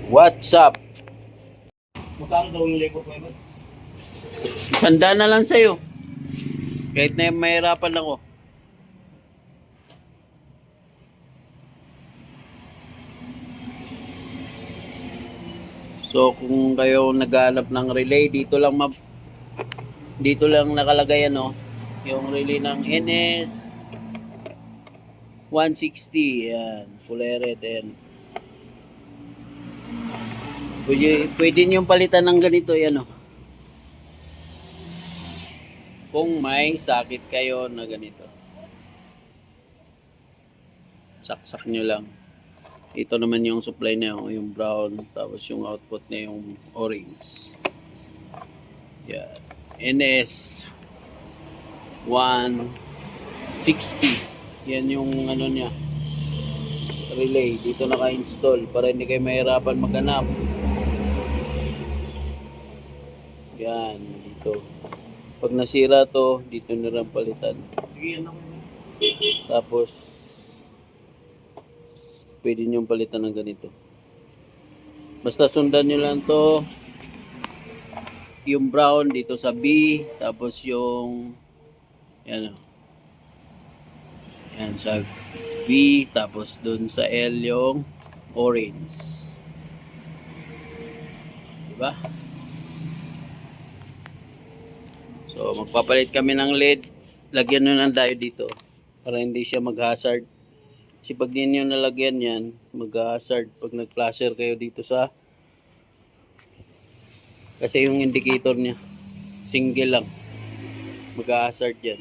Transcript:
What's up? Magkano daw yung labor mo? Sanda na lang sa'yo. Kahit na mahirapan ako. So kung kayo naghahanap ng relay, dito lang nakalagay yung relay ng NS 160. Yan, kulay red. Yan. Pwede niyong palitan ng ganito, yan kung may sakit kayo na ganito. Saksak nyo lang. Ito naman yung supply na yung brown, tapos yung output na yung orange. Yan. NS 160. Yan yung niya. Relay. Dito naka-install para hindi kayo mahirapan maghanap. Yan. Dito. Pag nasira to, dito na lang palitan. Tapos, pwede nyo palitan ng ganito. Basta sundan nyo lang to. Yung brown dito sa B, tapos yung yan sa B, tapos dun sa L yung orange. Diba? So magpapalit kami ng LED. Lagyan nyo ng diode dito para hindi siya mag-hazard. Kasi pag di nyo nalagyan yan, mag-hazard pag nag-flasher kayo dito sa, kasi yung indicator niya single lang, mag-hazard yan.